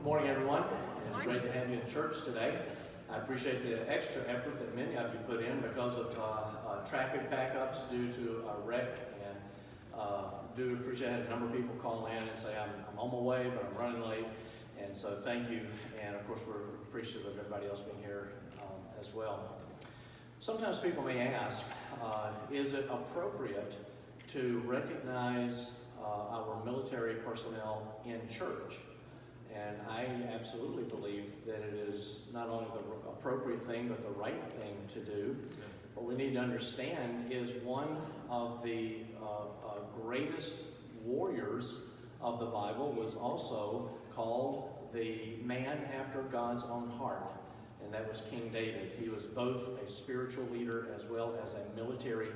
Morning, everyone. It's great to have you in church today. I appreciate the extra effort that many of you put in because of traffic backups due to a wreck, and do appreciate having a number of people call in and say, I'm on my way, but I'm running late, and so thank you. And of course, we're appreciative of everybody else being here as well. Sometimes people may ask, is it appropriate to recognize our military personnel in church? And I absolutely believe that it is not only the appropriate thing, but the right thing to do. What we need to understand is one of the greatest warriors of the Bible was also called the man after God's own heart, and that was King David. He was both a spiritual leader as well as a military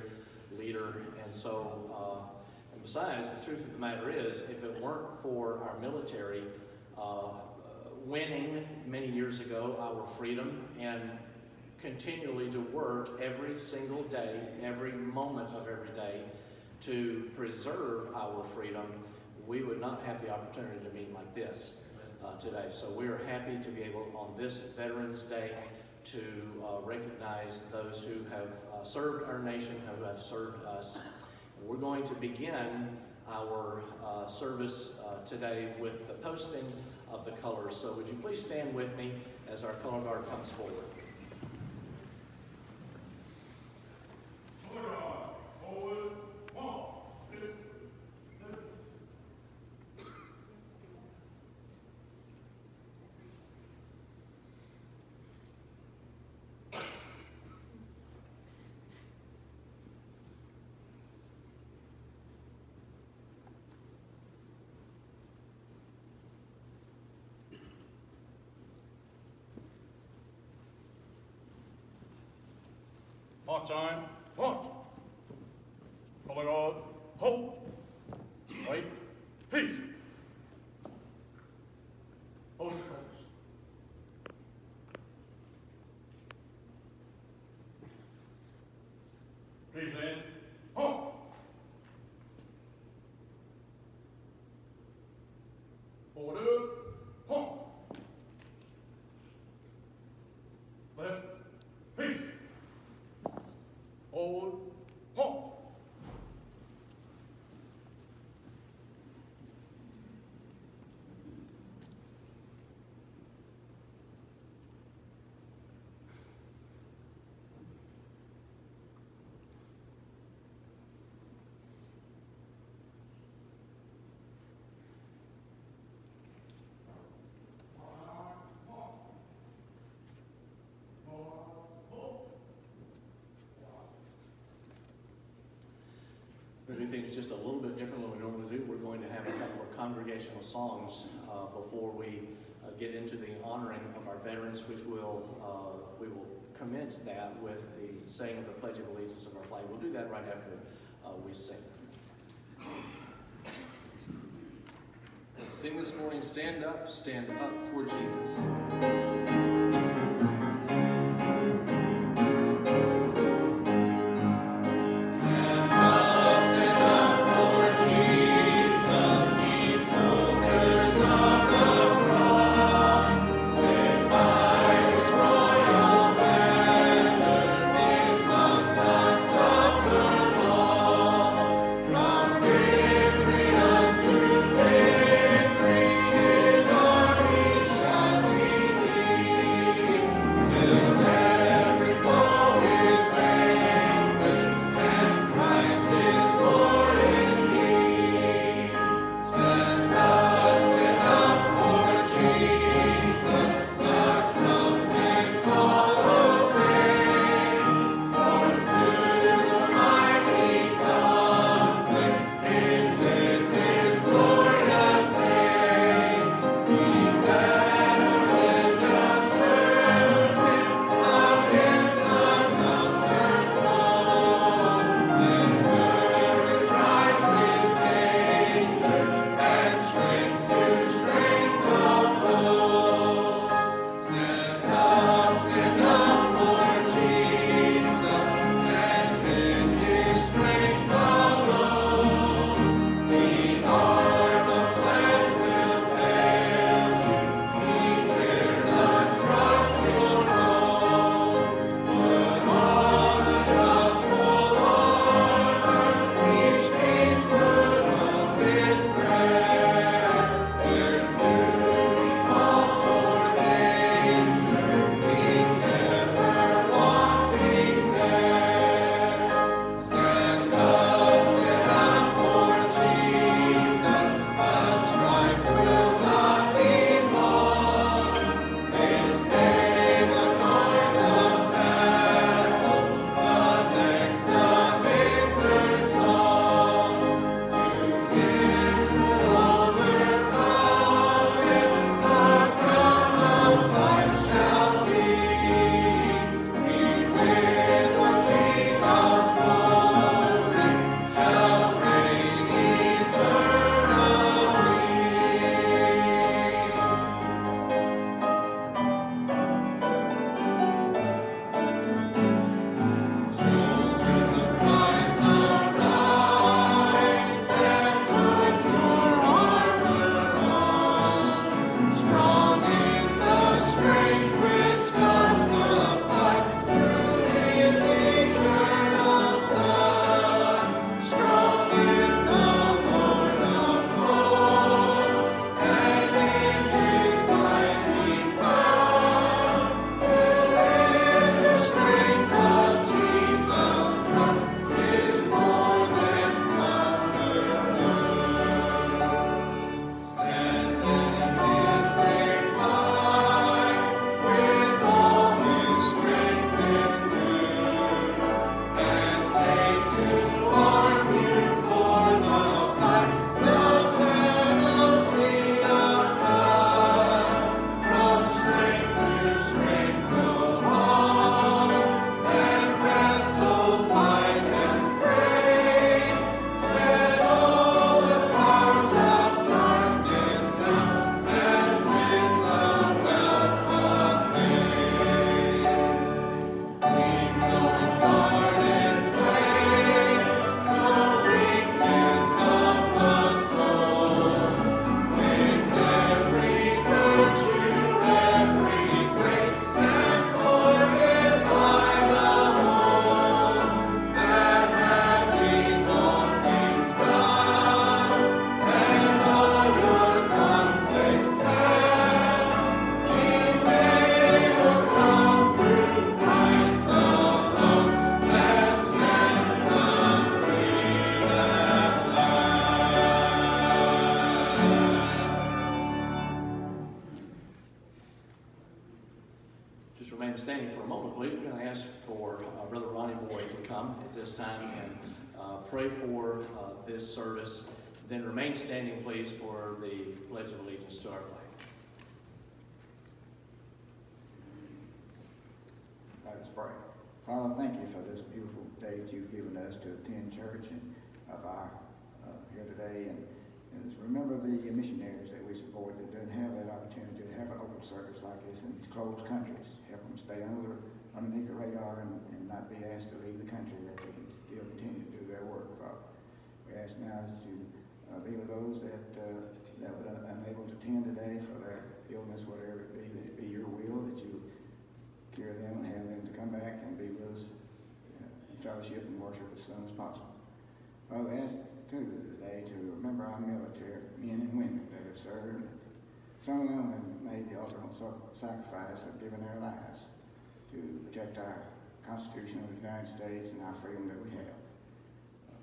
leader, and so, and besides, the truth of the matter is, if it weren't for our military winning many years ago our freedom and continually to work every single day, every moment of every day to preserve our freedom, we would not have the opportunity to meet like this today. So we are happy to be able on this Veterans Day to recognize those who have served our nation, who have served us. And we're going to begin our service today with the posting of the colors. So would you please stand with me as our color guard comes forward. March time, march. Color guard, hold. Right, peace. Post close. Please stand. Hold. Order. Hold. Left. Peace. Hold. Halt. We're going to do things just a little bit different than we normally do. We're going to have a couple of congregational songs before we get into the honoring of our veterans, which we will commence that with the saying of the Pledge of Allegiance of our flag. We'll do that right after we sing. Let's sing this morning, stand up for Jesus. Victory is our nation, we remain standing for a moment, please. We're going to ask for Brother Ronnie Boyd to come at this time and pray for this service. Then remain standing, please, for the Pledge of Allegiance to our flag. Let us pray. Father, thank you for this beautiful day that you've given us to attend church and of our here today. And just remember the missionaries that we support that don't have that opportunity to have an open service like this in these closed countries. Help them stay underneath the radar and not be asked to leave the country, that they can still continue to do their work, Father. We ask now to be with those that were unable to attend today for their illness, whatever it be, that it be your will that you cure them and have them to come back and be with us in fellowship and worship as soon as possible. Father, we ask too today to remember our military men and women that have served. Some of them have made the ultimate sacrifice of giving their lives to protect our Constitution of the United States and our freedom that we have.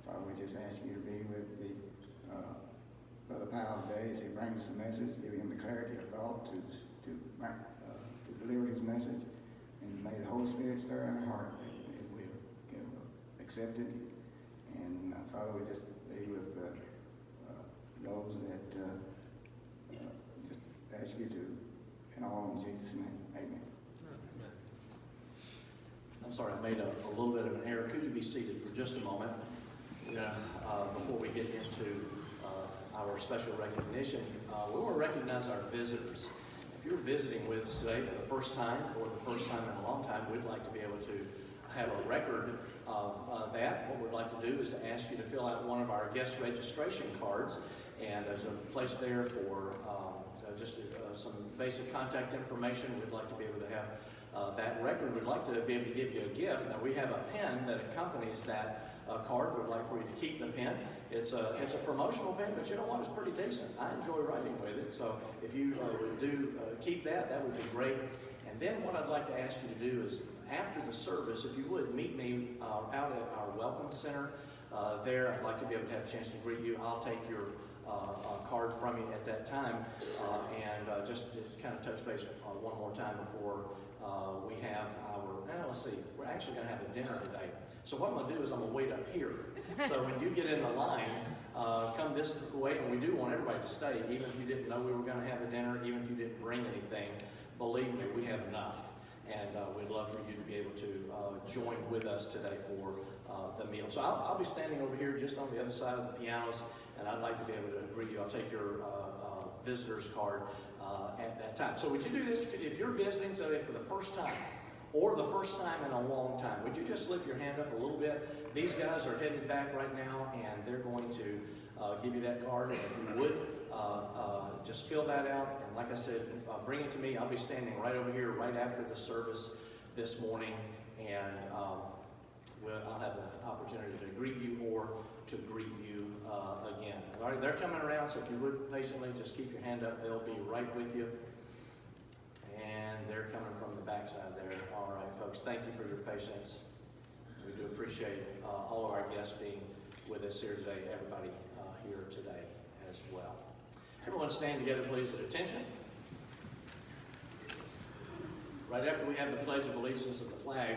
Father, we just ask you to be with the Brother Powell today as he brings us a message, give him the clarity of thought to deliver his message, and may the Holy Spirit stir in our heart that it will accept it. And Father, we just be with those that just ask you to, in all in Jesus' name, amen. I'm sorry, I made a little bit of an error. Could you be seated for just a moment before we get into our special recognition? We want to recognize our visitors. If you're visiting with us today for the first time or the first time in a long time, we'd like to be able to have a record of that. What we'd like to do is to ask you to fill out one of our guest registration cards, and there's a place there for some basic contact information. We'd like to be able to have that record. We'd like to be able to give you a gift. Now, we have a pen that accompanies that card. We'd like for you to keep the pen. It's a promotional pen, but you know what? It's pretty decent. I enjoy writing with it. So if you would keep that, that would be great. And then what I'd like to ask you to do is, after the service, if you would, meet me out at our Welcome Center there. I'd like to be able to have a chance to greet you. I'll take your card from you at that time, and just kind of touch base one more time before we have let's see, we're actually going to have a dinner today. So what I'm going to do is I'm going to wait up here. So when you get in the line, come this way, and we do want everybody to stay, even if you didn't know we were going to have a dinner, even if you didn't bring anything. Believe me, we have enough. And we'd love for you to be able to join with us today for the meal. So I'll be standing over here just on the other side of the pianos, and I'd like to be able to greet you. I'll take your visitor's card at that time. So would you do this if you're visiting today for the first time or the first time in a long time? Would you just slip your hand up a little bit? These guys are headed back right now, and they're going to give you that card. And if you would, just fill that out. And like I said, bring it to me. I'll be standing right over here right after the service this morning, and I'll have the opportunity to greet you or to greet you again. All right, they're coming around, so if you would patiently just keep your hand up, they'll be right with you. And they're coming from the backside there. All right, folks, thank you for your patience. We do appreciate all of our guests being with us here today, everybody here today as well. Everyone stand together, please, at attention. Right after we have the Pledge of Allegiance of the flag,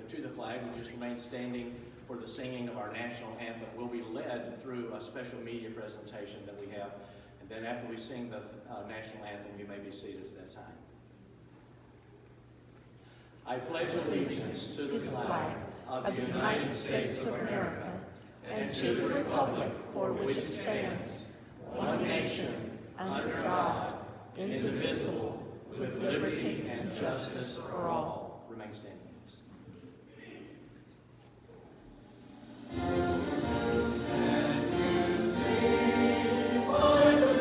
to the flag, we just remain standing for the singing of our national anthem. We'll be led through a special media presentation that we have. And then after we sing the national anthem, you may be seated at that time. I pledge allegiance to the flag of the United States of America and to the republic for which it stands, one nation, under God, indivisible, with liberty and justice for all. Remain standing, please. For the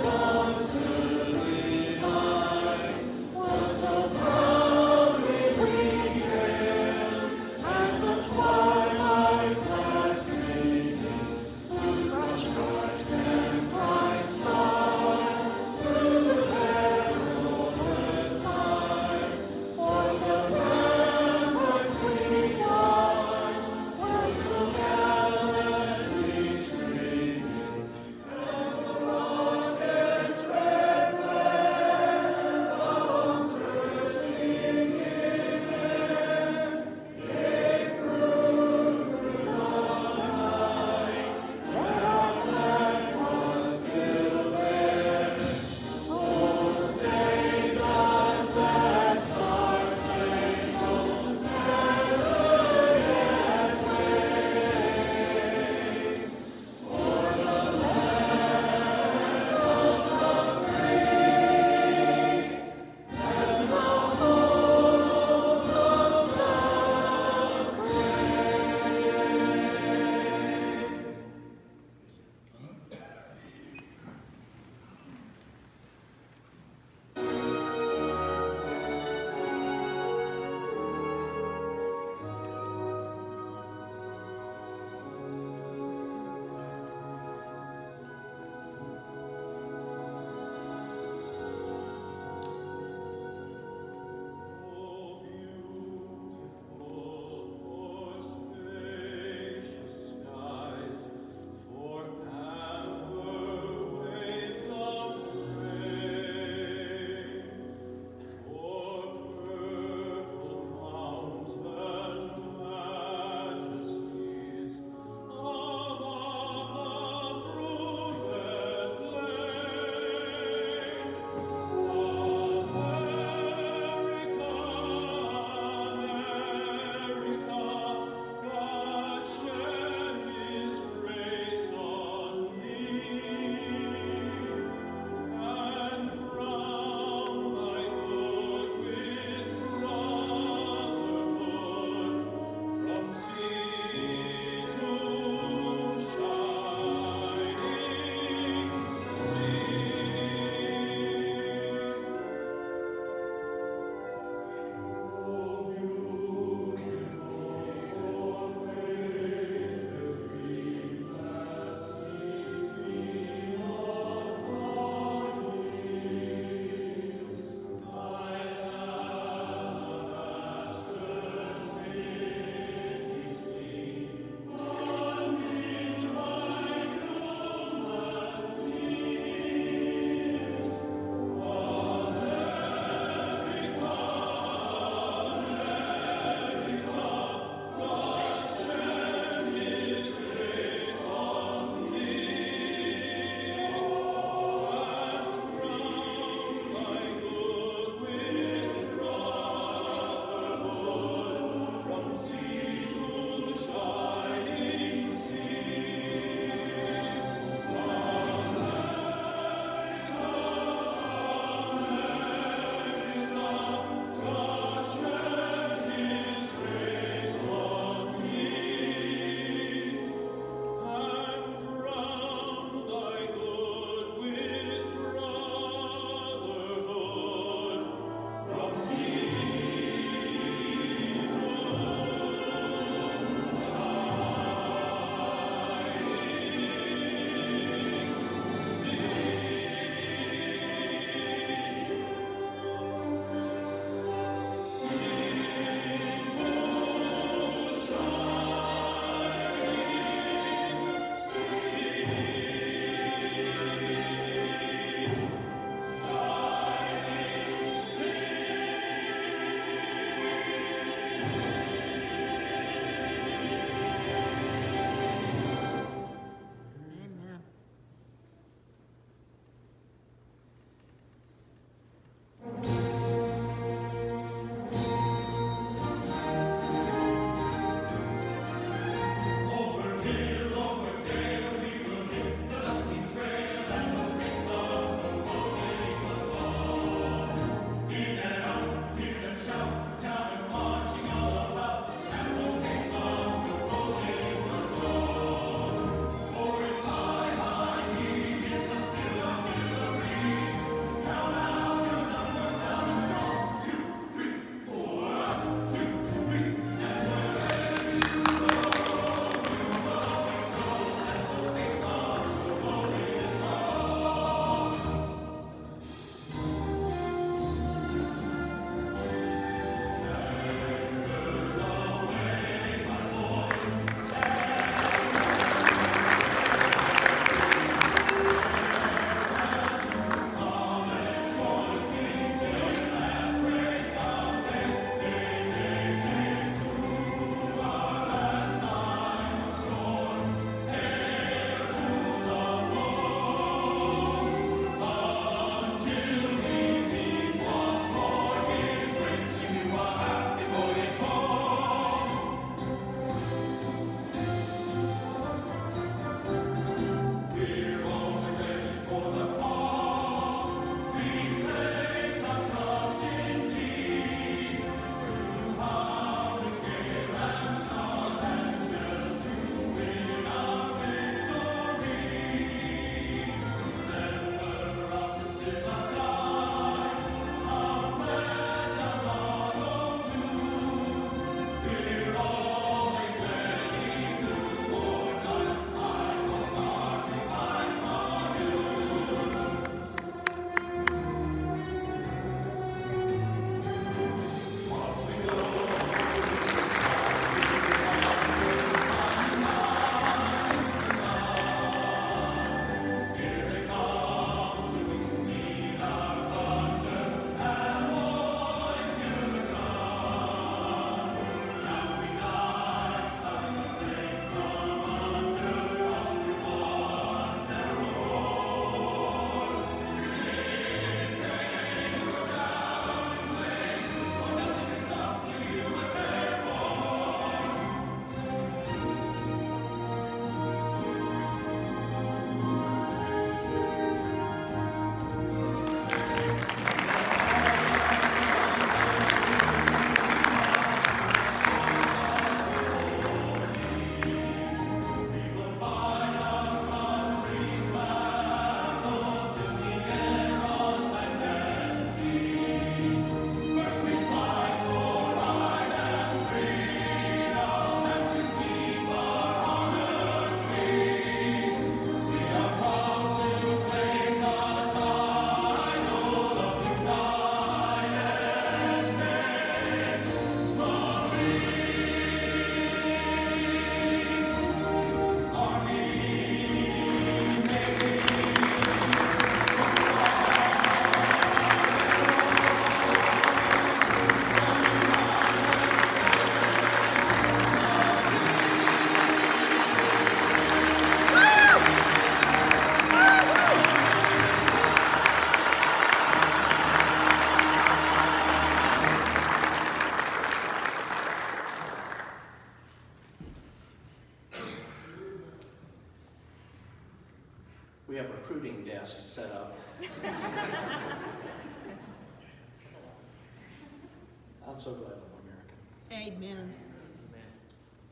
I'm so glad I'm American. Amen.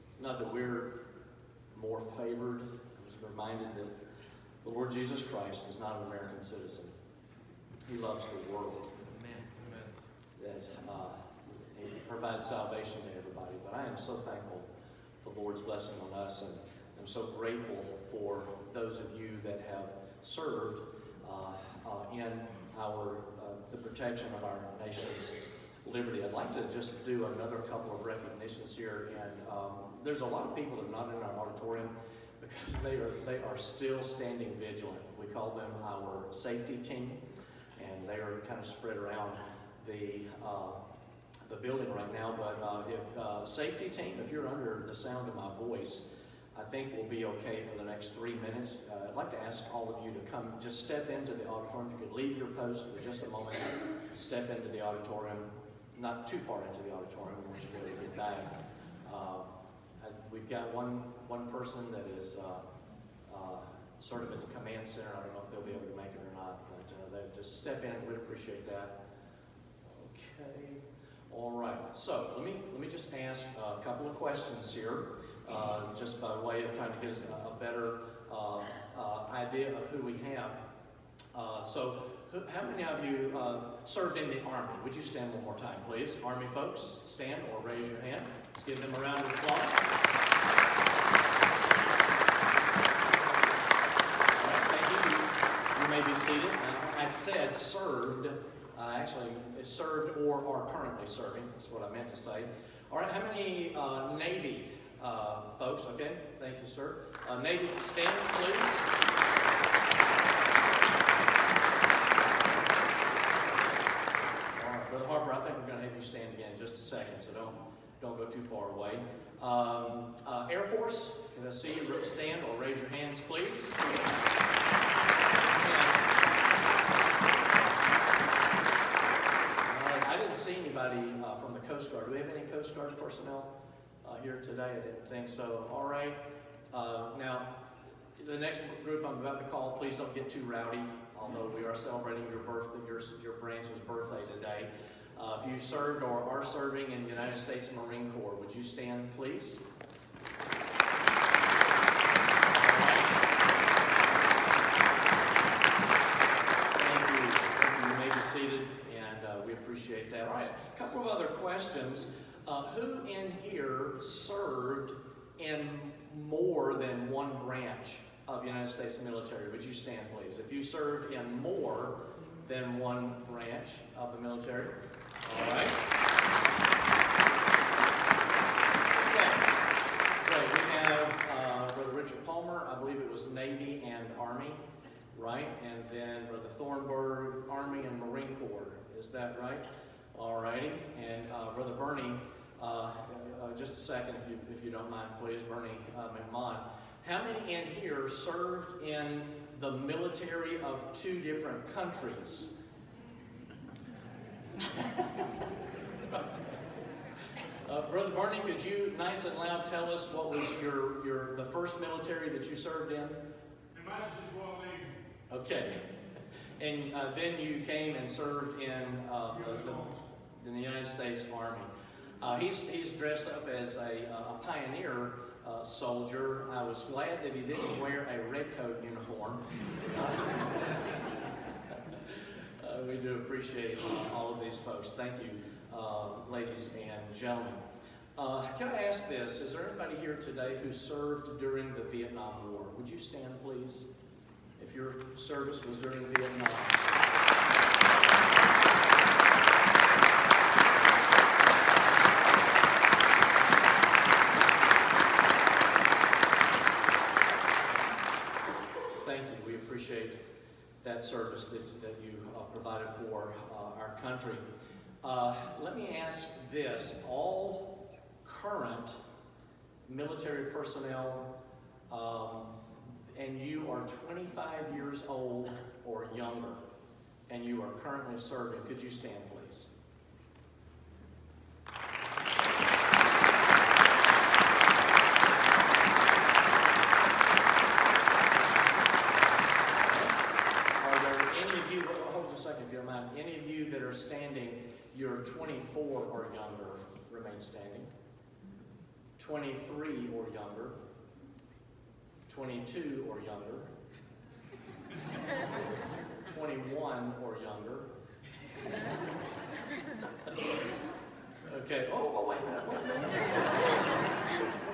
It's not that we're more favored. I was reminded that the Lord Jesus Christ is not an American citizen. He loves the world. That He provides salvation to everybody. But I am so thankful for the Lord's blessing on us, and I'm so grateful for those of you that have served in the protection of our nation's liberty. I'd like to just do another couple of recognitions here, and there's a lot of people that are not in our auditorium because they are still standing vigilant. We call them our safety team, and they are kind of spread around the building right now. But if safety team, if you're under the sound of my voice, I think we'll be okay for the next 3 minutes. I'd like to ask all of you to come, just step into the auditorium. If you could leave your post for just a moment, step into the auditorium, not too far into the auditorium, we want you to be able to get back. We've got one person that is sort of at the command center. I don't know if they'll be able to make it or not, but just step in. We'd appreciate that. Okay. All right. So let me just ask a couple of questions here, just by way of trying to get us a better idea of who we have. How many of you served in the Army? Would you stand one more time, please? Army folks, stand or raise your hand. Let's give them a round of applause. All right, thank you. You may be seated. I said served. Actually, served or are currently serving. That's what I meant to say. All right, how many Navy folks? Okay, thank you, sir. Navy, stand, please. Brother Harper, I think we're going to have you stand again in just a second, so don't go too far away. Air Force, can I see you stand or raise your hands, please? I didn't see anybody from the Coast Guard. Do we have any Coast Guard personnel here today? I didn't think so. All right. Now, the next group I'm about to call, please don't get too rowdy, although we are celebrating your birthday, your branch's birthday today. If you served or are serving in the United States Marine Corps, would you stand, please? Thank you. You may be seated, and we appreciate that. All right, a couple of other questions. Who in here served in more than one branch of the United States military? Would you stand, please? If you served in more than one branch of the military. All right. Okay. Great. We have Brother Richard Palmer. I believe it was Navy and Army, right? And then Brother Thornburg, Army and Marine Corps. Is that right? All righty. And Brother Bernie, just a second, if you don't mind, please, Bernie McMahon. How many in here served in the military of 2 different countries? Brother Bernie, could you, nice and loud, tell us what was the first military that you served in? Her Majesty's Royal Navy. Okay. And then you came and served in the United States Army. He's dressed up as a pioneer soldier. I was glad that he didn't wear a red coat uniform. We do appreciate all of these folks. Thank you, ladies and gentlemen. Can I ask this? Is there anybody here today who served during the Vietnam War? Would you stand, please, if your service was during Vietnam? Thank you. We appreciate that service that you provided for our country. Let me ask this. All current military personnel, and you are 25 years old or younger, and you are currently serving, could you stand, please? you don't mind. Any of you that are standing, you're 24 or younger, remain standing. 23 or younger. 22 or younger. 21 or younger. Okay, oh, wait a minute.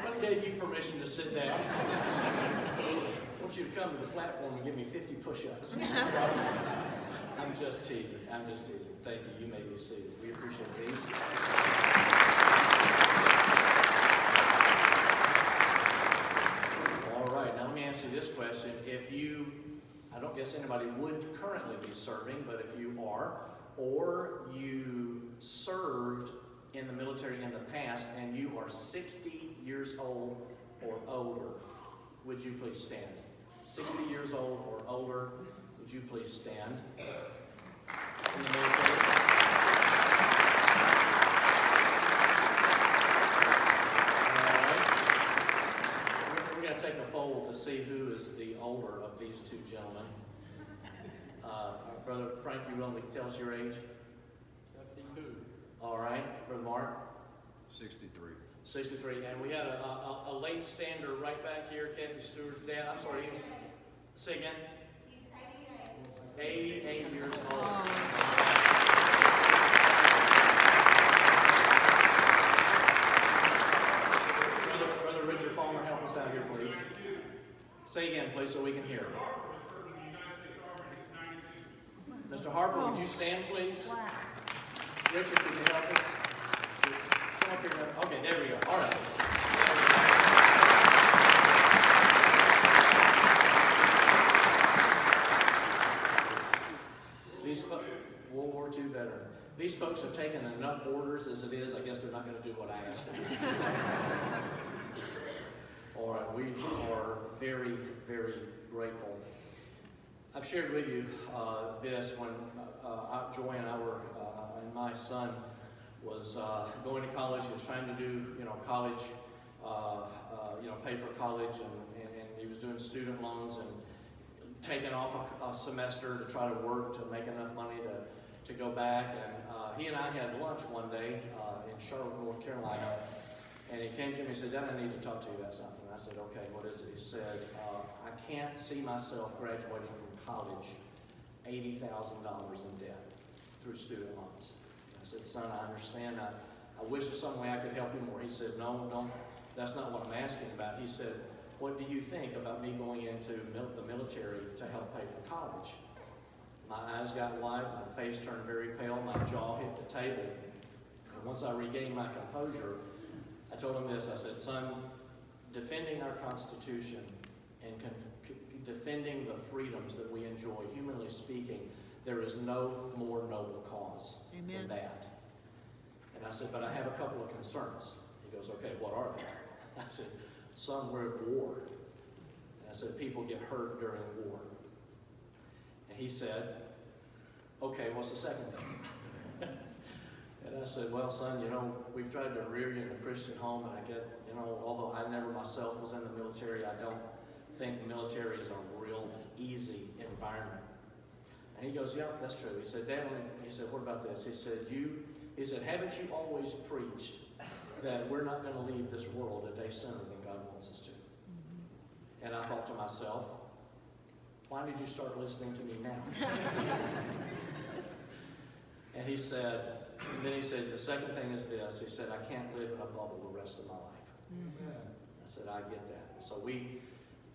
Nobody gave you permission to sit down. I want you to come to the platform and give me 50 push-ups. I'm just teasing. Thank you. You may be seated. We appreciate these. All right, now let me ask you this question. I don't guess anybody would currently be serving, but if you are, or you served in the military in the past and you are 60 years old or older, would you please stand? 60 years old or older, would you please stand? In the military. All right. We're going to take a poll to see who is the older of these two gentlemen. Brother Frank, you willing to tell us your age? 72. All right. Brother Mark? 63. 63. And we had a late stander right back here, Kathy Stewart's dad. I'm sorry, he was, say again? He's 88 years old. Brother Richard Palmer, help us out here, please. Say again, please, so we can hear. Mr. Harper, would you stand, please? Richard, could you help us? Come up here. Okay, there we go. All right. World War II veteran. These folks have taken enough orders as it is. I guess they're not going to do what I asked them to do. All right, we are very, very grateful. I've shared with you this when Joy and I were, and my son was going to college. He was trying to do, college, pay for college, and he was doing student loans and taking off a semester to try to work to make enough money to go back. And he and I had lunch one day in Charlotte, North Carolina, and he came to me and said, "Dad, I need to talk to you about something." I said, "Okay, what is it?" He said, "I can't see myself graduating from college $80,000 in debt through student loans." I said, "Son, I understand. I wish there's some way I could help you more." He said, No, that's not what I'm asking about." He said, "What do you think about me going into the military to help pay for college?" My eyes got wide, my face turned very pale, my jaw hit the table. And once I regained my composure, I told him this. I said, "Son, defending our Constitution and defending the freedoms that we enjoy, humanly speaking, there is no more noble cause than that." And I said, "But I have a couple of concerns." He goes, "Okay, what are they?" I said, "Son, we're at war." And I said, "People get hurt during war." And he said, "Okay, what's the second thing?" And I said, "Well, son, we've tried to rear you in a Christian home, and I get, although I never myself was in the military, I don't think the military is a real easy environment." And he goes, "Yeah, that's true." He said, "Dad," he said, "what about this?" He said, "Haven't you always preached that we're not going to leave this world a day sooner than God wants us to?" Mm-hmm. And I thought to myself, why did you start listening to me now? And then he said, "The second thing is this." He said, "I can't live in a bubble the rest of my life." Mm-hmm. I said, "I get that." So we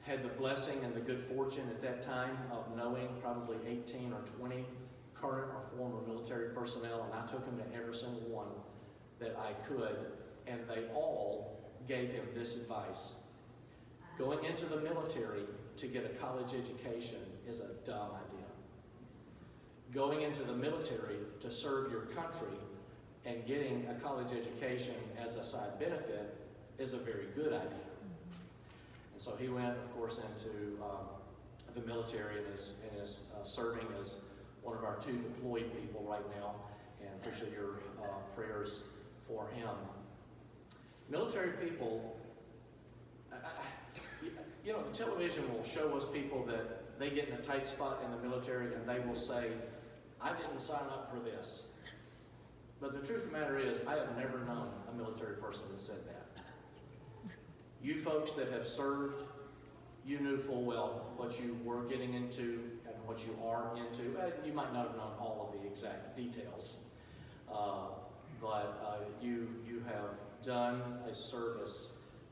had the blessing and the good fortune at that time of knowing probably 18 or 20 current or former military personnel, and I took him to every single one that I could, and they all gave him this advice: going into the military to get a college education is a dumb idea. Going into the military to serve your country and getting a college education as a side benefit is a very good idea. And so he went, of course, into the military and is serving as one of our 2 deployed people right now, and appreciate your prayers for him. Military people, the television will show us people that they get in a tight spot in the military and they will say, I didn't sign up for this. But the truth of the matter is, I have never known a military person that said that. You folks that have served, you knew full well what you were getting into and what you are into. You might not have known all of the exact details, but you have done a service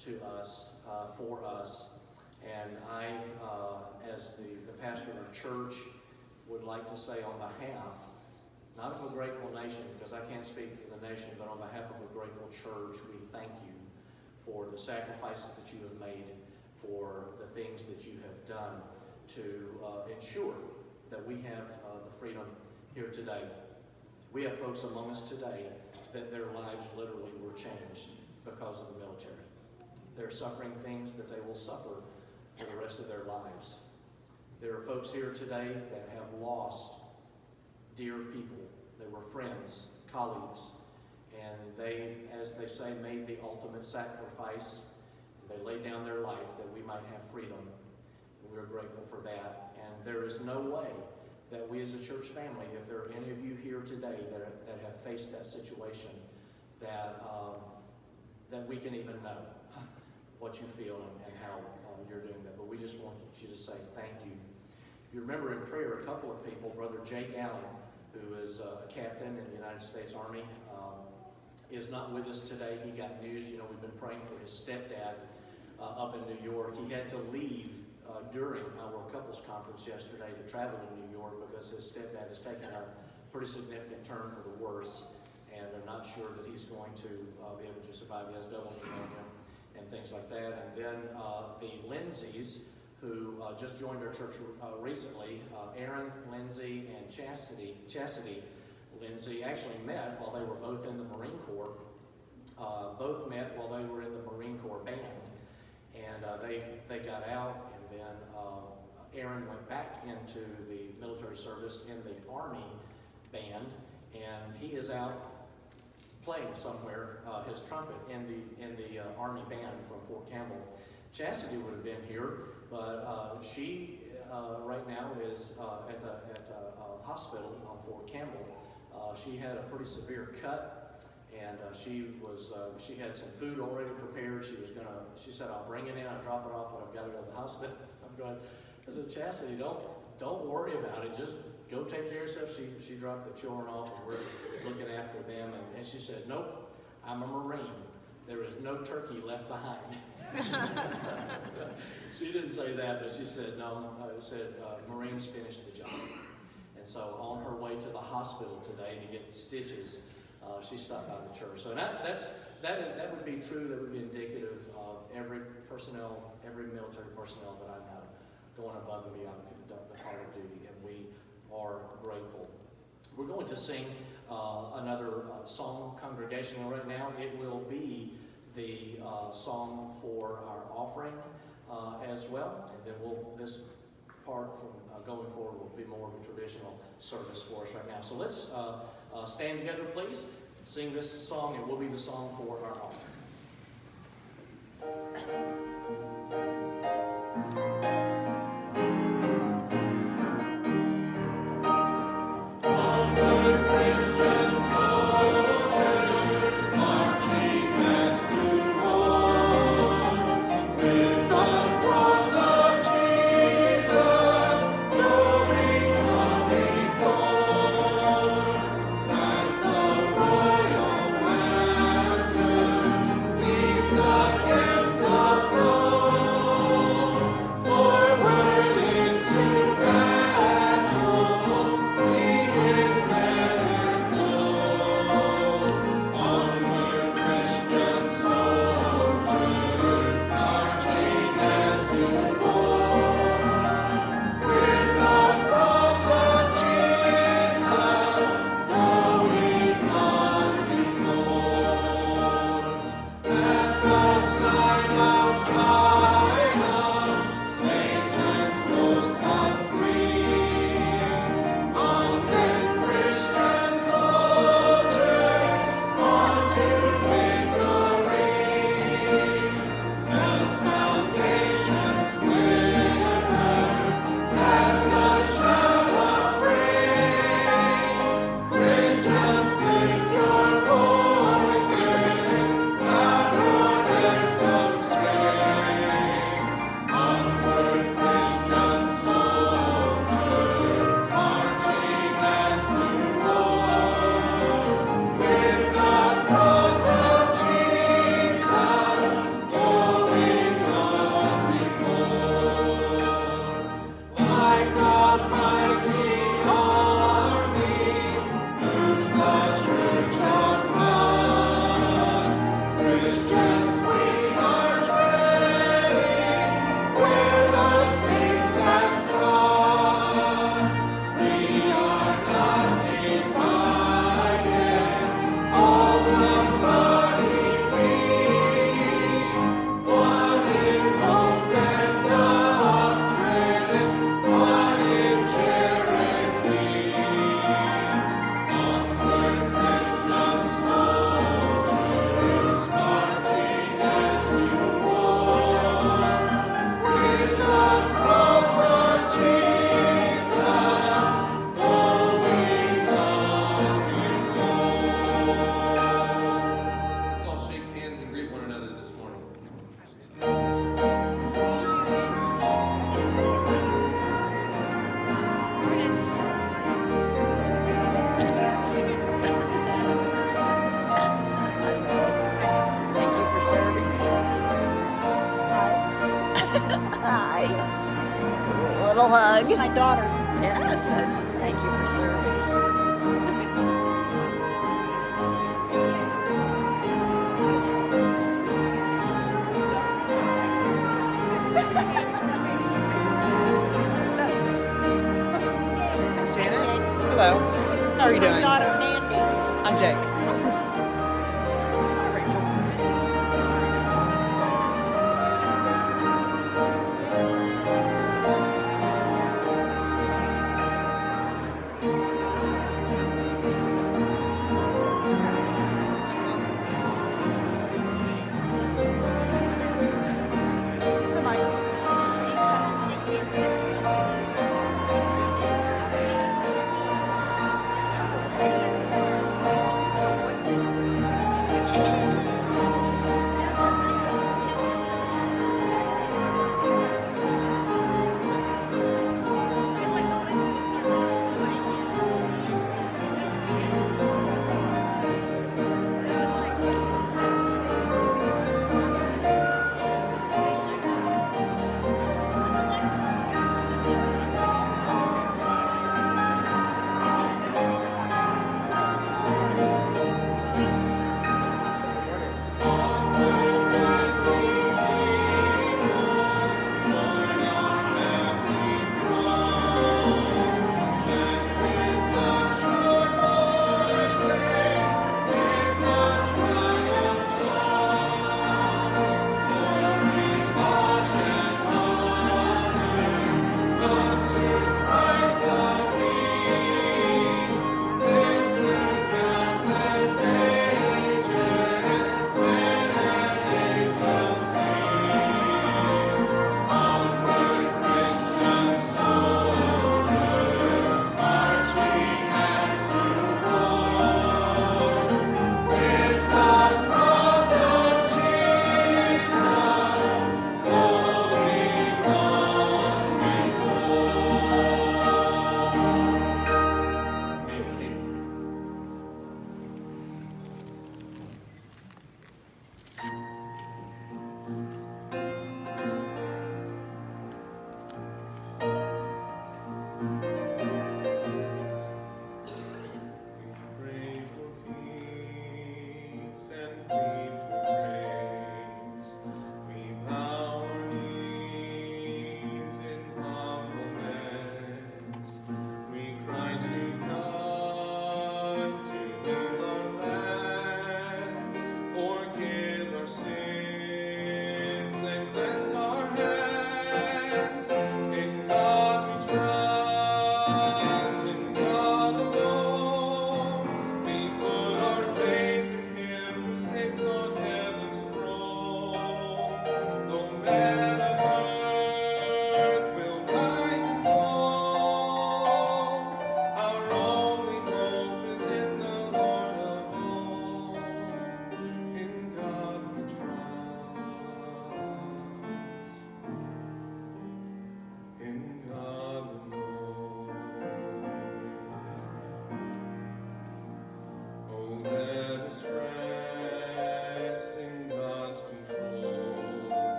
to us, for us, and I, as the pastor of our church, would like to say on behalf, not of a grateful nation, because I can't speak for the nation, but on behalf of a grateful church, we thank you for the sacrifices that you have made, for the things that you have done to ensure that we have the freedom here today. We have folks among us today that their lives literally were changed because of the military. They're suffering things that they will suffer for the rest of their lives. There are folks here today that have lost dear people. They were friends, colleagues, and they, as they say, made the ultimate sacrifice. They laid down their life that we might have freedom, and we're grateful for that. And there is no way that we as a church family, if there are any of you here today that have faced that situation, that we can even know what you feel and how you're doing that. But we just want you to say thank you. If you remember in prayer, a couple of people, Brother Jake Allen, who is a captain in the United States Army, is not with us today. He got news. You know, we've been praying for his stepdad up in New York. He had to leave during our couples conference yesterday to travel to New York because his stepdad has taken a pretty significant turn for the worse, and they're not sure that he's going to be able to survive. He has double pneumonia and things like that. And then the Lindsays, who just joined our church recently, Aaron Lindsay and Chastity Lindsay actually met while they were both in the Marine Corps. Both met while they were in the Marine Corps band. And they got out, and then Aaron went back into the military service in the Army band, and he is out playing somewhere his trumpet in the Army band from Fort Campbell. Chastity would have been here, but she right now is at the hospital on Fort Campbell. She had a pretty severe cut, and she had some food already prepared. She said, "I'll bring it in, I'll drop it off, but I've got to go to the hospital." I'm going, I said, "Chastity, don't worry about it. Just go take care of yourself." She dropped the children off, and we're looking after them. And she said, "Nope, I'm a Marine. There is no turkey left behind." She didn't say that, but she said, "No." Marines finished the job. And so on her way to the hospital today to get stitches, she stopped by the church. So that would be true. That would be indicative of every military personnel that I know going above and beyond the call of duty, and we are grateful. We're going to sing another song congregational right now. It will be the song for our offering as well, and then this part from going forward will be more of a traditional service for us right now. So let's stand together, please. Sing this song. It will be the song for our offering. Against the little hug. My daughter. Yes, and thank you for serving. Miss Janet? Hello. How are you My doing? daughter, Mandy. I'm Jake. Rachel.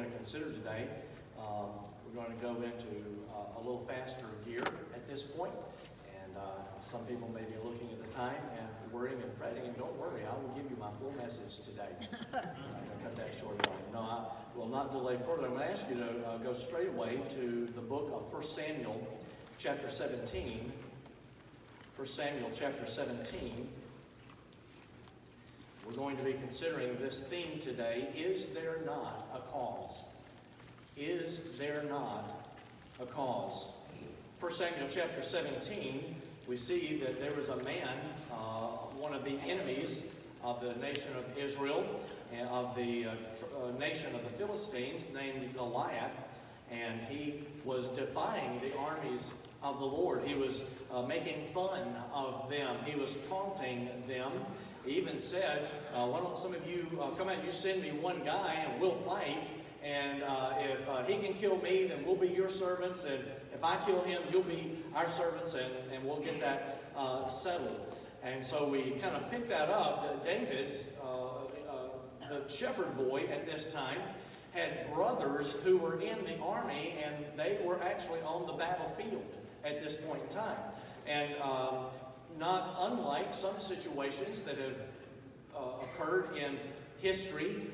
going to consider today. We're going to go into a little faster gear at this point. And some people may be looking at the time and worrying and fretting. And don't worry, I will give you my full message today. I'm going to cut that short. No, I will not delay further. I'm going to ask you to go straight away to the book of 1 Samuel chapter 17. 1 Samuel chapter 17. We're going to be considering this theme today, is there not a cause? Is there not a cause? 1 Samuel chapter 17, we see that there was a man, one of the enemies of the nation of Israel, and of the nation of the Philistines, named Goliath, and he was defying the armies of the Lord. He was making fun of them. He was taunting them. He even said, why don't some of you come out, you send me one guy and we'll fight. And if he can kill me, then we'll be your servants. And if I kill him, you'll be our servants, and we'll get that settled. And so we kind of picked that up. David's, the shepherd boy at this time, had brothers who were in the army, and they were actually on the battlefield at this point in time. And not unlike some situations that have occurred in history,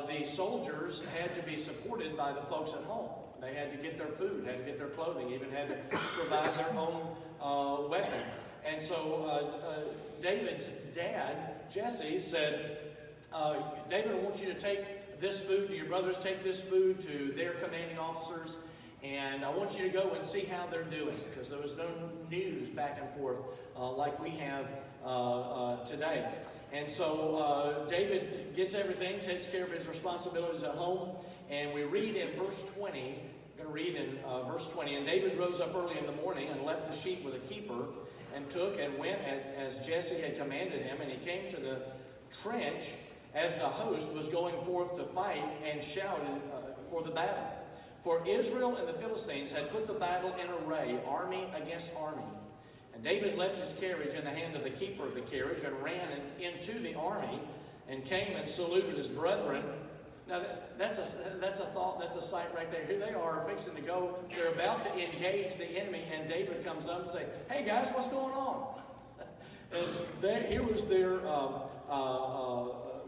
the soldiers had to be supported by the folks at home. They had to get their food, had to get their clothing, even had to provide their own weapon. And so David's dad, Jesse, said, David, I want you to take this food to your brothers, take this food to their commanding officers, and I want you to go and see how they're doing, because there was no news back and forth like we have today. And so David gets everything, takes care of his responsibilities at home, and we read in verse 20, I'm going to read in verse 20, and David rose up early in the morning and left the sheep with a keeper, and took and went as Jesse had commanded him, and he came to the trench as the host was going forth to fight, and shouted for the battle. For Israel and the Philistines had put the battle in array, army against army. And David left his carriage in the hand of the keeper of the carriage, and ran into the army, and came and saluted his brethren. Now that's a thought, that's a sight right there. Here they are fixing to go, they're about to engage the enemy, and David comes up and says, hey guys, what's going on? And here was their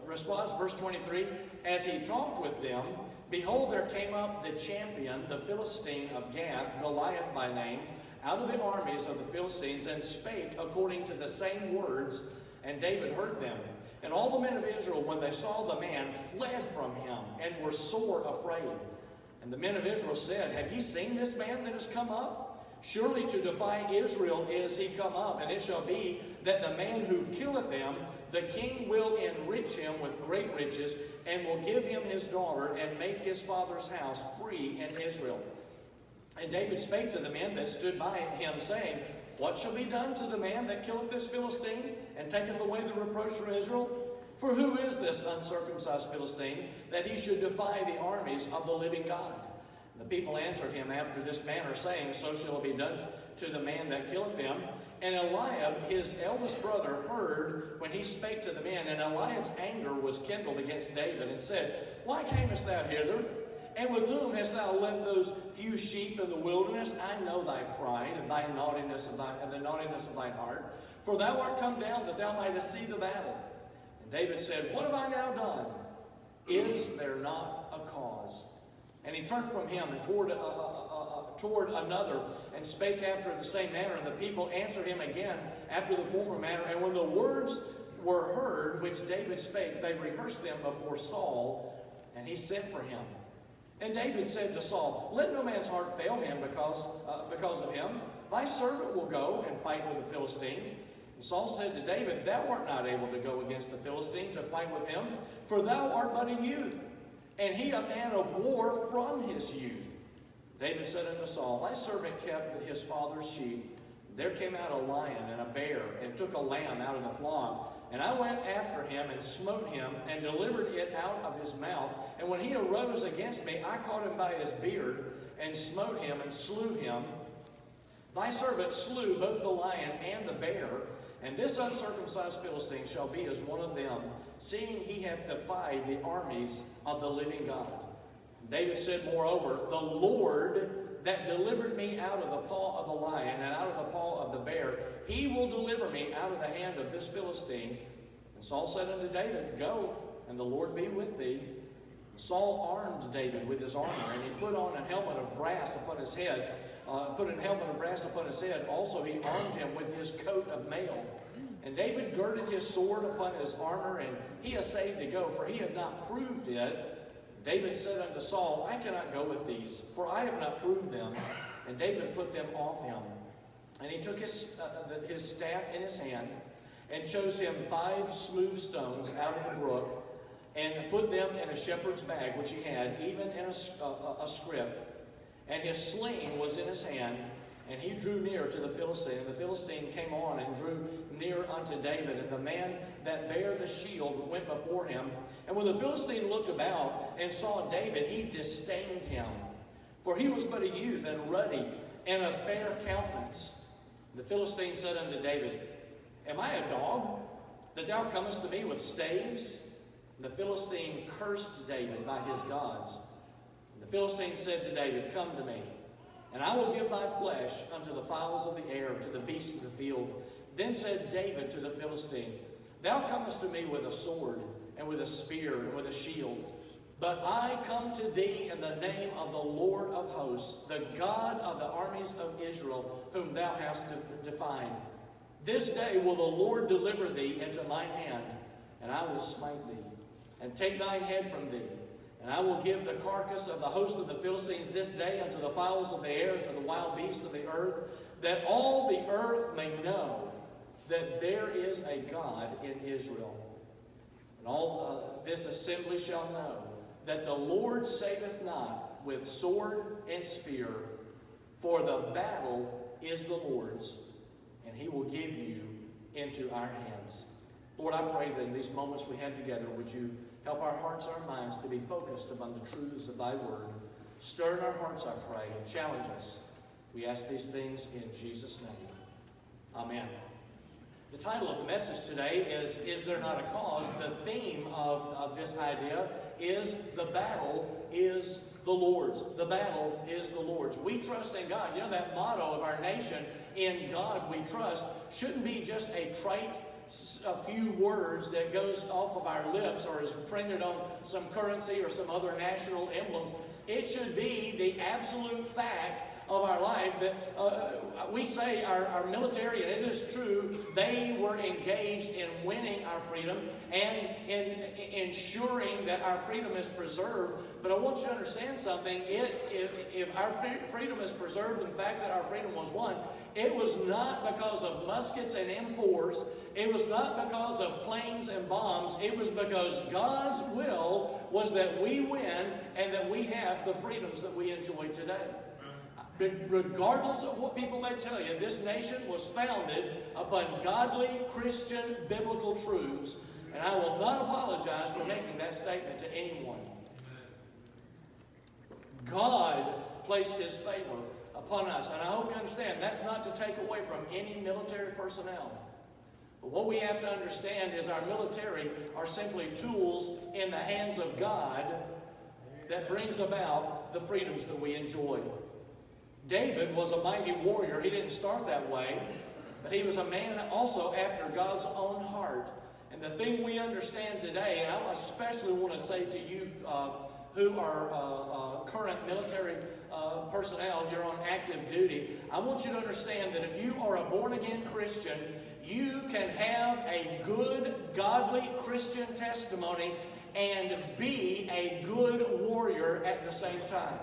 response, verse 23, as he talked with them, behold, there came up the champion, the Philistine of Gath, Goliath by name, out of the armies of the Philistines, and spake according to the same words, and David heard them. And all the men of Israel, when they saw the man, fled from him, and were sore afraid. And the men of Israel said, have ye seen this man that is come up? Surely to defy Israel is he come up, and it shall be that the man who killeth them, the king will enrich him with great riches, and will give him his daughter, and make his father's house free in Israel. And David spake to the men that stood by him, saying, what shall be done to the man that killeth this Philistine, and taketh away the reproach from Israel? For who is this uncircumcised Philistine, that he should defy the armies of the living God? And the people answered him after this manner, saying, so shall it be done to the man that killeth him. And Eliab, his eldest brother, heard when he spake to the men, and Eliab's anger was kindled against David, and said, why camest thou hither? And with whom hast thou left those few sheep in the wilderness? I know thy pride, and thy naughtiness and the naughtiness of thine heart. For thou art come down that thou mightest see the battle. And David said, what have I now done? Is there not a cause? And he turned from him and toward another, and spake after the same manner. And the people answered him again after the former manner. And when the words were heard which David spake, they rehearsed them before Saul, and he sent for him. And David said to Saul, let no man's heart fail him because of him. Thy servant will go and fight with the Philistine. And Saul said to David, thou art not able to go against the Philistine to fight with him, for thou art but a youth, and he a man of war from his youth. David said unto Saul, thy servant kept his father's sheep. There came out a lion and a bear, and took a lamb out of the flock. And I went after him, and smote him, and delivered it out of his mouth. And when he arose against me, I caught him by his beard, and smote him, and slew him. Thy servant slew both the lion and the bear, and this uncircumcised Philistine shall be as one of them, seeing he hath defied the armies of the living God. David said, moreover, the Lord that delivered me out of the paw of the lion and out of the paw of the bear, he will deliver me out of the hand of this Philistine. And Saul said unto David, Go, and the Lord be with thee. And Saul armed David with his armor, and he put on an helmet of brass upon his head. Also he armed him with his coat of mail. And David girded his sword upon his armor, and he essayed to go, for he had not proved it. David said unto Saul, I cannot go with these, for I have not proved them. And David put them off him. And he took his staff in his hand, and chose him 5 smooth stones out of the brook, and put them in a shepherd's bag which he had, even in a scrip. And his sling was in his hand, and he drew near to the Philistine. And the Philistine came on and drew near unto David. And the man that bare the shield went before him. And when the Philistine looked about and saw David, he disdained him. For he was but a youth and ruddy and of fair countenance. The Philistine said unto David, Am I a dog, that thou comest to me with staves? And the Philistine cursed David by his gods. And the Philistine said to David, Come to me, and I will give thy flesh unto the fowls of the air, to the beasts of the field. Then said David to the Philistine, Thou comest to me with a sword, and with a spear, and with a shield. But I come to thee in the name of the Lord of hosts, the God of the armies of Israel, whom thou hast defied. This day will the Lord deliver thee into mine hand, and I will smite thee, and take thine head from thee. And I will give the carcass of the host of the Philistines this day unto the fowls of the air, and to the wild beasts of the earth, that all the earth may know that there is a God in Israel. And all this assembly shall know that the Lord saveth not with sword and spear, for the battle is the Lord's, and he will give you into our hands. Lord, I pray that in these moments we have together, would you help our hearts, our minds to be focused upon the truths of thy word. Stir in our hearts, I pray, and challenge us. We ask these things in Jesus' name. Amen. The title of the message today is There Not a Cause? The theme of this idea is the battle is the Lord's. The battle is the Lord's. We trust in God. You know, that motto of our nation, in God we trust, shouldn't be just a trite, a few words that goes off of our lips or is printed on some currency or some other national emblems. It should be the absolute fact of our life that we say our military, and it is true, they were engaged in winning our freedom and in ensuring that our freedom is preserved. But I want you to understand something. If our freedom is preserved, and the fact that our freedom was won, it was not because of muskets and M4s. It was not because of planes and bombs. It was because God's will was that we win and that we have the freedoms that we enjoy today. But regardless of what people may tell you, this nation was founded upon godly, Christian, biblical truths. And I will not apologize for making that statement to anyone. God placed his favor upon us. And I hope you understand, that's not to take away from any military personnel. But what we have to understand is our military are simply tools in the hands of God that brings about the freedoms that we enjoy. David was a mighty warrior. He didn't start that way, but he was a man also after God's own heart. And the thing we understand today, and I especially want to say to you who are current military personnel, you're on active duty, I want you to understand that if you are a born-again Christian, you can have a good, godly Christian testimony and be a good warrior at the same time.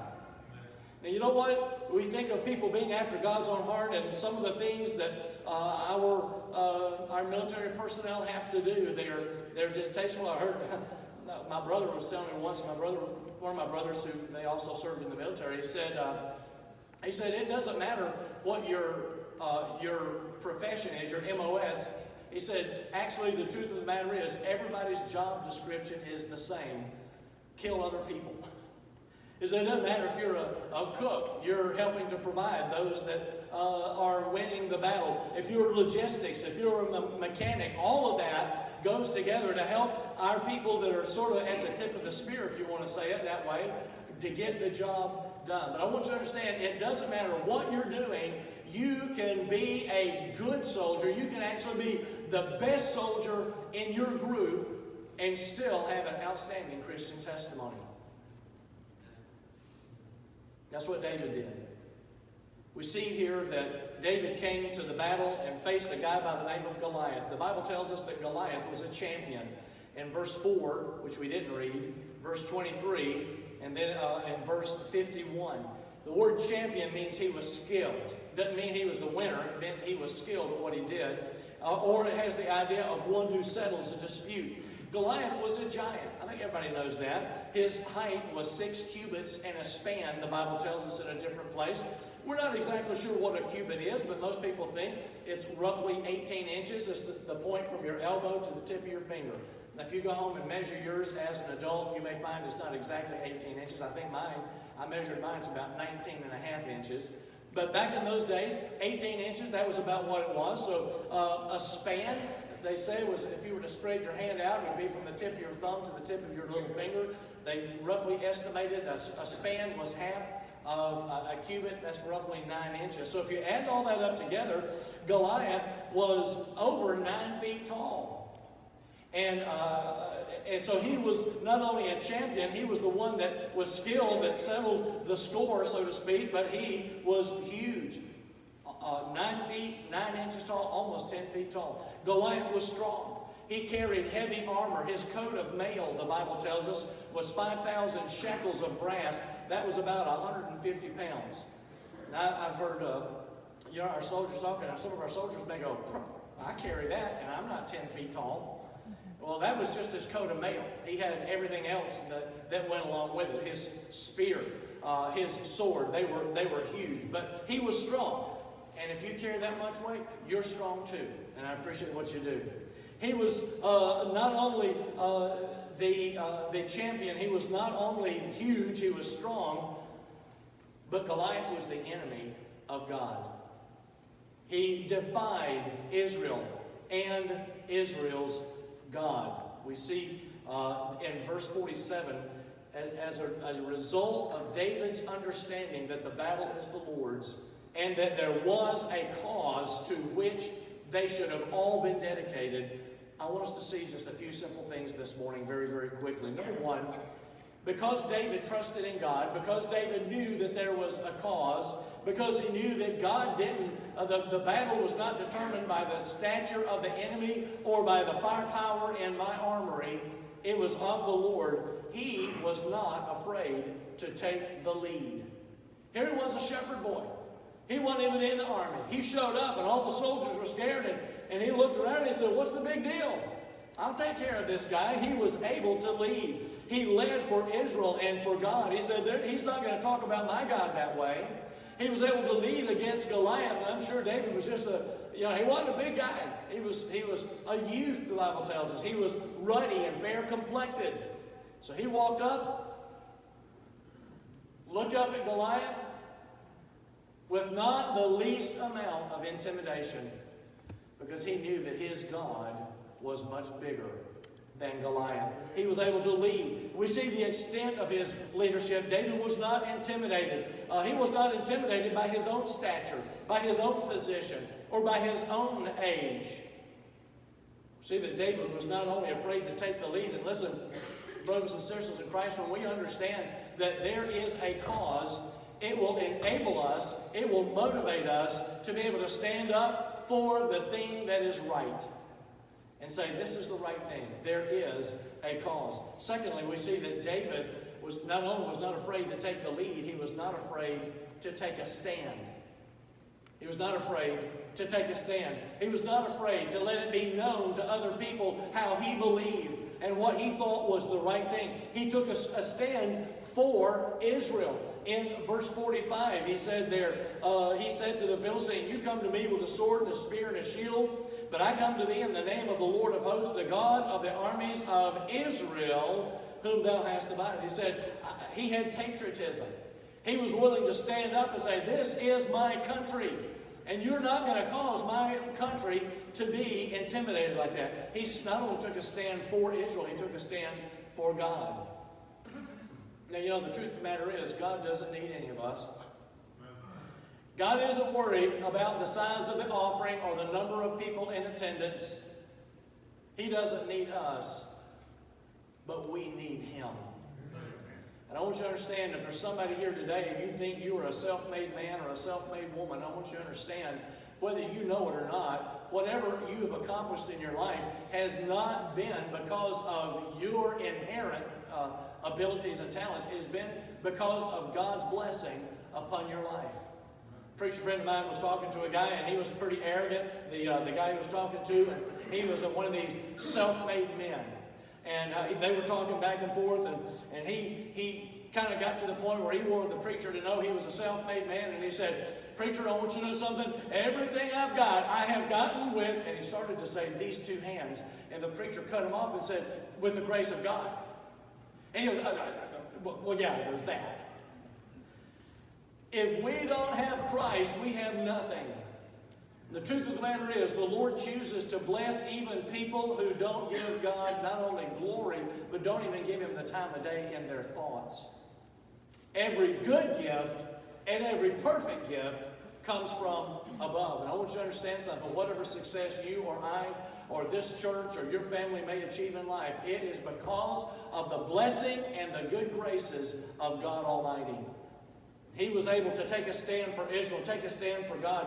Now, you know what? We think of people being after God's own heart, and some of the things that our military personnel have to do, they're distasteful. I heard my brother was telling me once. One of my brothers, who they also served in the military, he said it doesn't matter what your profession is, your MOS. He said, actually, the truth of the matter is, everybody's job description is the same: kill other people. He said, it doesn't matter if you're a cook, you're helping to provide those that are winning the battle. If you're logistics, if you're a mechanic, all of that goes together to help our people that are sort of at the tip of the spear, if you want to say it that way, to get the job done. But I want you to understand, it doesn't matter what you're doing, you can be a good soldier. You can actually be the best soldier in your group and still have an outstanding Christian testimony. That's what David did. We see here that David came to the battle and faced a guy by the name of Goliath. The Bible tells us that Goliath was a champion. In verse 4, which we didn't read, verse 23, and then in verse 51. The word champion means he was skilled. Doesn't mean he was the winner. It meant he was skilled at what he did. Or it has the idea of one who settles a dispute. Goliath was a giant. I think everybody knows that. His height was 6 cubits and a span, the Bible tells us in a different place. We're not exactly sure what a cubit is, but most people think it's roughly 18 inches. It's the point from your elbow to the tip of your finger. Now, if you go home and measure yours as an adult, you may find it's not exactly 18 inches. I think I measured mine's about 19 and a half inches. But back in those days, 18 inches, that was about what it was. So a span, they say, was if you were to spread your hand out, it would be from the tip of your thumb to the tip of your little finger. They roughly estimated a span was half of a cubit. That's roughly 9 inches. So if you add all that up together, Goliath was over 9 feet tall. And so he was not only a champion, he was the one that was skilled, that settled the score, so to speak, but he was huge. 9 feet, 9 inches tall, almost 10 feet tall. Goliath was strong. He carried heavy armor. His coat of mail, the Bible tells us, was 5,000 shekels of brass. That was about 150 pounds. Now, I've heard our soldiers talking, and some of our soldiers may go, I carry that, and I'm not 10 feet tall. Well, that was just his coat of mail. He had everything else that went along with it. His spear, his sword, they were huge. But he was strong. And if you carry that much weight, you're strong too. And I appreciate what you do. He was not only the champion, he was not only huge, he was strong, but Goliath was the enemy of God. He defied Israel and Israel's God. We see in verse 47, as a result of David's understanding that the battle is the Lord's and that there was a cause to which they should have all been dedicated, I want us to see just a few simple things this morning very, very quickly. Number one, because David trusted in God, because David knew that there was a cause, because he knew that God didn't, the battle was not determined by the stature of the enemy or by the firepower in my armory, it was of the Lord. He was not afraid to take the lead. Here he was, a shepherd boy. He wasn't even in the army. He showed up and all the soldiers were scared, and he looked around and he said, what's the big deal? I'll take care of this guy. He was able to lead. He led for Israel and for God. He said, he's not going to talk about my God that way. He was able to lead against Goliath, and I'm sure David was just he wasn't a big guy. He was a youth, the Bible tells us. He was ruddy and fair-complected. So he walked up, looked up at Goliath with not the least amount of intimidation, because he knew that his God was much bigger than Goliath. He was able to lead. We see the extent of his leadership. David was not intimidated. He was not intimidated by his own stature, by his own position, or by his own age. See that David was not only afraid to take the lead. And listen, brothers and sisters in Christ, when we understand that there is a cause, it will enable us, it will motivate us to be able to stand up for the thing that is right and say, this is the right thing. There is a cause. Secondly, we see that David was not afraid to take the lead, he was not afraid to take a stand. He was not afraid to take a stand. He was not afraid to let it be known to other people how he believed and what he thought was the right thing. He took a stand for Israel. In verse 45, he said he said to the Philistine, you come to me with a sword and a spear and a shield, but I come to thee in the name of the Lord of hosts, the God of the armies of Israel, whom thou hast divided. He said he had patriotism. He was willing to stand up and say, this is my country, and you're not going to cause my country to be intimidated like that. He not only took a stand for Israel, he took a stand for God. Now, you know, the truth of the matter is, God doesn't need any of us. God isn't worried about the size of the offering or the number of people in attendance. He doesn't need us, but we need Him. And I want you to understand, if there's somebody here today and you think you are a self-made man or a self-made woman, I want you to understand, whether you know it or not, whatever you have accomplished in your life has not been because of your inherent abilities and talents. It has been because of God's blessing upon your life. A preacher friend of mine was talking to a guy, and he was pretty arrogant, the guy he was talking to, and he was one of these self-made men. And they were talking back and forth, and he kind of got to the point where he wanted the preacher to know he was a self-made man, and he said, "Preacher, I want you to know something. Everything I've got, I have gotten with," and he started to say, "these two hands." And the preacher cut him off and said, "With the grace of God." And he goes, "Well, yeah, there's that." If we don't have Christ, we have nothing. The truth of the matter is, the Lord chooses to bless even people who don't give God not only glory, but don't even give Him the time of day in their thoughts. Every good gift and every perfect gift comes from above. And I want you to understand something. Whatever success you or I or this church or your family may achieve in life, it is because of the blessing and the good graces of God Almighty. He was able to take a stand for Israel, take a stand for God.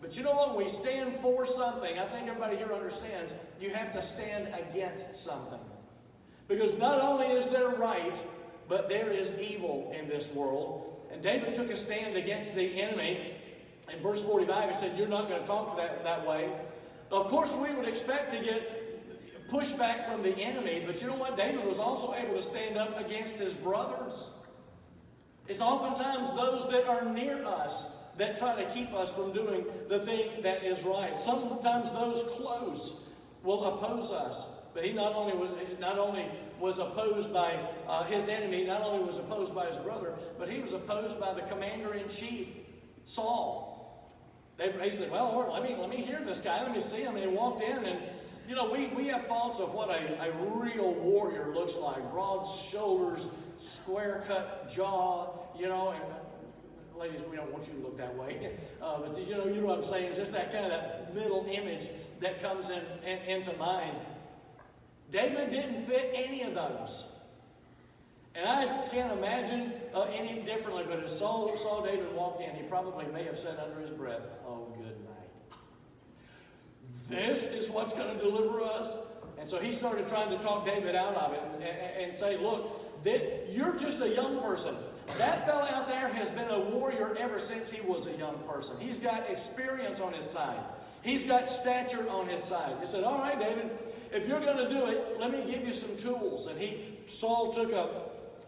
But you know what? When we stand for something, I think everybody here understands, you have to stand against something. Because not only is there right, but there is evil in this world. And David took a stand against the enemy. In verse 45, he said, "You're not going to talk that way." Of course, we would expect to get pushback from the enemy, but you know what? David was also able to stand up against his brothers. It's oftentimes those that are near us that try to keep us from doing the thing that is right. Sometimes those close will oppose us. But he not only was opposed by his enemy, not only was opposed by his brother, but he was opposed by the commander-in-chief, Saul. He said, "Well, Lord, let me hear this guy. Let me see him." And he walked in, and you know, we have thoughts of what a real warrior looks like: broad shoulders, square-cut jaw, you know, and ladies, we don't want you to look that way. But you know what I'm saying? It's just that kind of that middle image that comes into mind. David didn't fit any of those. And I can't imagine any differently, but as Saul saw David walk in, he probably may have said under his breath, "Oh, good night. This is what's going to deliver us." And so he started trying to talk David out of it and say, "Look, you're just a young person. That fella out there has been a warrior ever since he was a young person. He's got experience on his side. He's got stature on his side." He said, "All right, David, if you're going to do it, let me give you some tools." And Saul took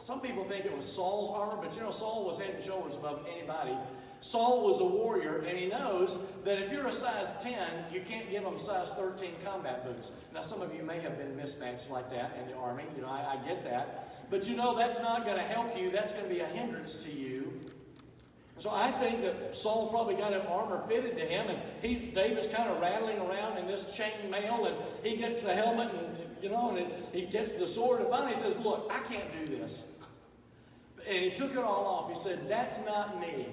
some people think it was Saul's armor, but you know, Saul was head and shoulders above anybody. Saul was a warrior, and he knows that if you're a size 10, you can't give them size 13 combat boots. Now, some of you may have been mismatched like that in the army. You know, I get that. But you know, that's not going to help you. That's going to be a hindrance to you. So I think that Saul probably got an armor fitted to him, and David's kind of rattling around in this chain mail, and he gets the helmet, and you know, and he gets the sword, and finally he says, "Look, I can't do this." And he took it all off. He said, "That's not me.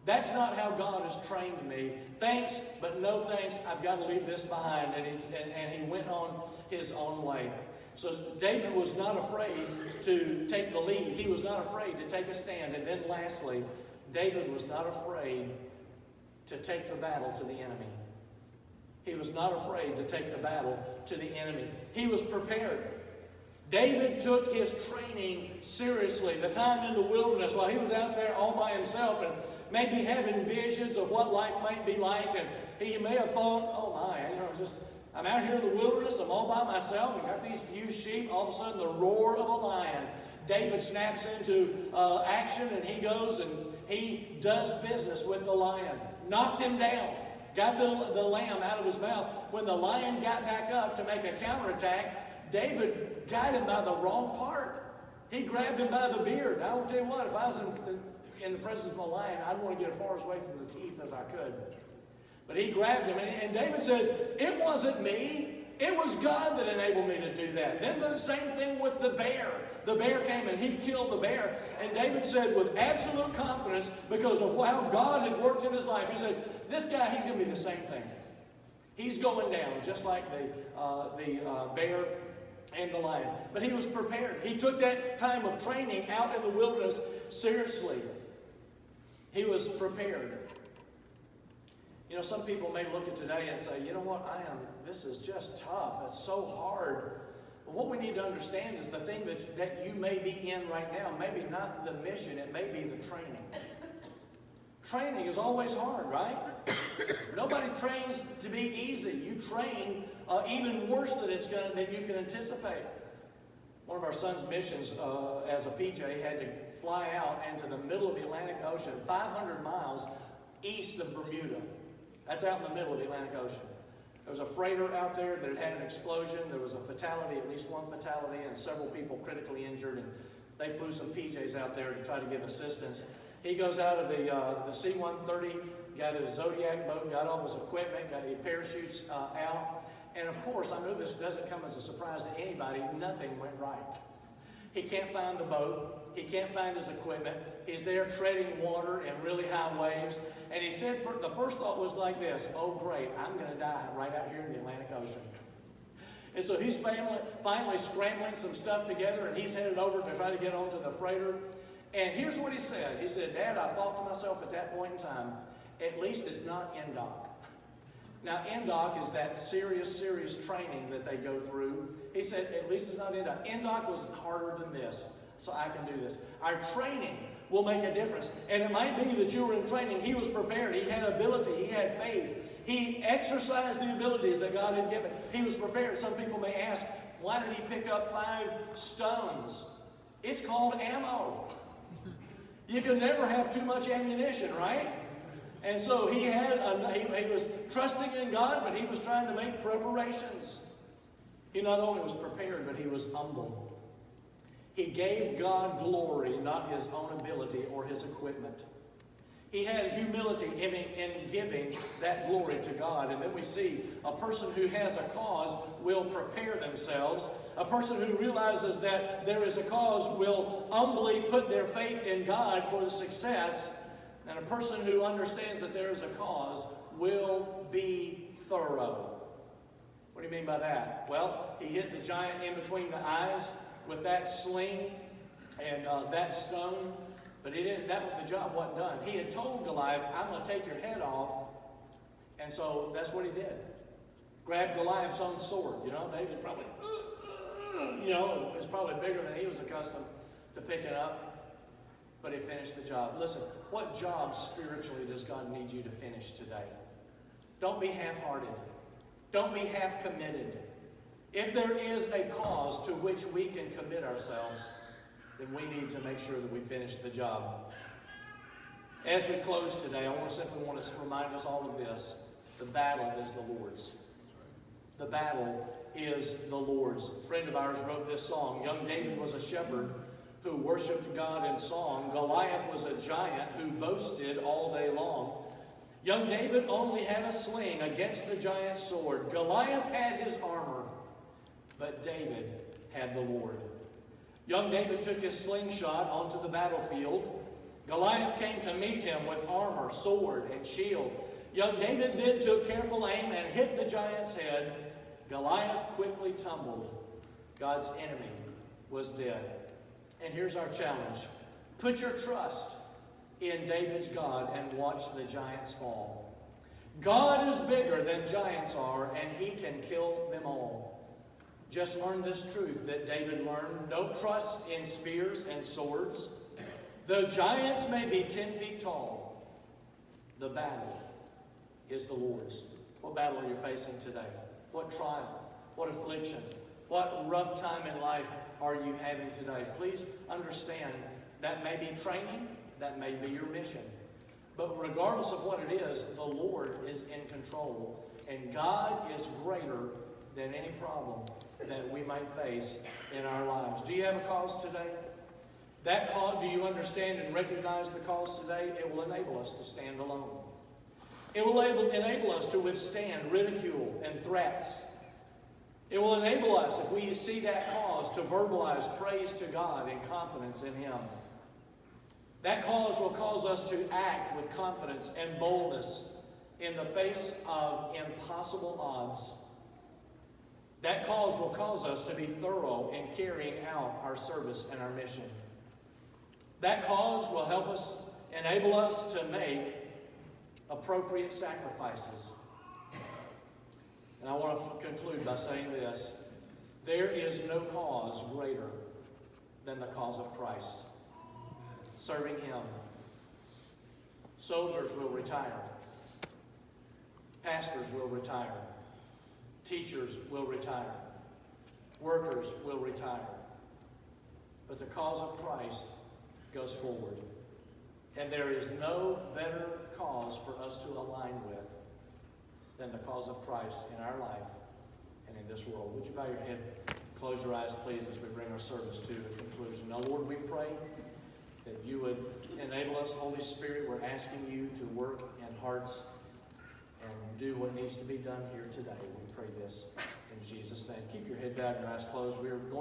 That's not how God has trained me. Thanks, but no thanks. I've got to leave this behind." And he went on his own way. So David was not afraid to take the lead. He was not afraid to take a stand. And then lastly, David was not afraid to take the battle to the enemy. He was not afraid to take the battle to the enemy. He was prepared. David took his training seriously. The time in the wilderness while he was out there all by himself and maybe having visions of what life might be like, and he may have thought, "Oh my, you know, I'm out here in the wilderness, I'm all by myself, and got these few sheep." All of a sudden, the roar of a lion. David snaps into action, and he goes and he does business with the lion. Knocked him down. Got the lamb out of his mouth. When the lion got back up to make a counterattack, David got him by the wrong part. He grabbed him by the beard. I will tell you what, if I was in the presence of a lion, I'd want to get as far away from the teeth as I could. But he grabbed him, and David said, "It wasn't me. It was God that enabled me to do that." Then the same thing with the bear. The bear came and he killed the bear. And David said with absolute confidence, because of how God had worked in his life, he said, this guy, he's going to be the same thing. He's going down just like the bear and the lion. But he was prepared. He took that time of training out in the wilderness seriously. He was prepared. You know, some people may look at today and say, you know what, this is just tough. It's so hard. But what we need to understand is the thing that you may be in right now, maybe not the mission, it may be the training. Training is always hard, right? Nobody trains to be easy. You train even worse than you can anticipate. One of our son's missions as a PJ had to fly out into the middle of the Atlantic Ocean, 500 miles east of Bermuda. That's out in the middle of the Atlantic Ocean. There was a freighter out there that had an explosion. There was a fatality, at least one fatality, and several people critically injured. And they flew some PJs out there to try to give assistance. He goes out of the C-130, got his Zodiac boat, got all his equipment, got his parachutes out. And of course, I know this doesn't come as a surprise to anybody, nothing went right. He can't find the boat. He can't find his equipment. He's there treading water in really high waves. And he said, the first thought was like this, oh great, I'm going to die right out here in the Atlantic Ocean. And so he's finally scrambling some stuff together, and he's headed over to try to get onto the freighter. And here's what he said. He said, Dad, I thought to myself at that point in time, at least it's not NDOC. Now, NDOC is that serious training that they go through. He said, at least it's not NDOC. NDOC was harder than this, so I can do this. Our training will make a difference. And it might be that you were in training. He was prepared. He had ability. He had faith. He exercised the abilities that God had given. He was prepared. Some people may ask, why did he pick up 5 stones? It's called ammo. You can never have too much ammunition, right? And so he was trusting in God, but he was trying to make preparations. He not only was prepared, but he was humble. He gave God glory, not his own ability or his equipment. He had humility in giving that glory to God. And then we see a person who has a cause will prepare themselves. A person who realizes that there is a cause will humbly put their faith in God for the success. And a person who understands that there is a cause will be thorough. What do you mean by that? Well, he hit the giant in between the eyes with that sling and that stone. But the job wasn't done. He had told Goliath, I'm going to take your head off. And so that's what he did. Grabbed Goliath's own sword. You know, David probably, it was probably bigger than he was accustomed to picking up. But he finished the job. Listen, what job spiritually does God need you to finish today? Don't be half-hearted. Don't be half-committed. If there is a cause to which we can commit ourselves, then we need to make sure that we finish the job. As we close today, I simply want to remind us all of this. The battle is the Lord's. The battle is the Lord's. A friend of ours wrote this song. Young David was a shepherd who worshiped God in song. Goliath was a giant who boasted all day long. Young David only had a sling against the giant's sword. Goliath had his armor, but David had the Lord. Young David took his slingshot onto the battlefield. Goliath came to meet him with armor, sword, and shield. Young David then took careful aim and hit the giant's head. Goliath quickly tumbled. God's enemy was dead. And here's our challenge. Put your trust in David's God and watch the giants fall. God is bigger than giants are, and he can kill them all. Just learn this truth that David learned. Don't trust in spears and swords. The giants may be 10 feet tall. The battle is the Lord's. What battle are you facing today? What trial? What affliction? What rough time in life are you having today? Please understand that may be training. That may be your mission. But regardless of what it is, the Lord is in control. And God is greater than any problem that we might face in our lives. Do you have a cause today? That cause, do you understand and recognize the cause today? It will enable us to stand alone. It will enable us to withstand ridicule and threats. It will enable us, if we see that cause, to verbalize praise to God and confidence in Him. That cause will cause us to act with confidence and boldness in the face of impossible odds. That cause will cause us to be thorough in carrying out our service and our mission. That cause will help us, enable us to make appropriate sacrifices. And I want to conclude by saying this. There is no cause greater than the cause of Christ. Serving Him. Soldiers will retire. Pastors will retire. Teachers will retire. Workers will retire. But the cause of Christ goes forward. And there is no better cause for us to align with than the cause of Christ in our life and in this world. Would you bow your head, close your eyes, please, as we bring our service to a conclusion. Now, Lord, we pray that you would enable us. Holy Spirit, we're asking you to work in hearts and do what needs to be done here today. We pray this in Jesus' name. Keep your head bowed and your eyes closed. We are going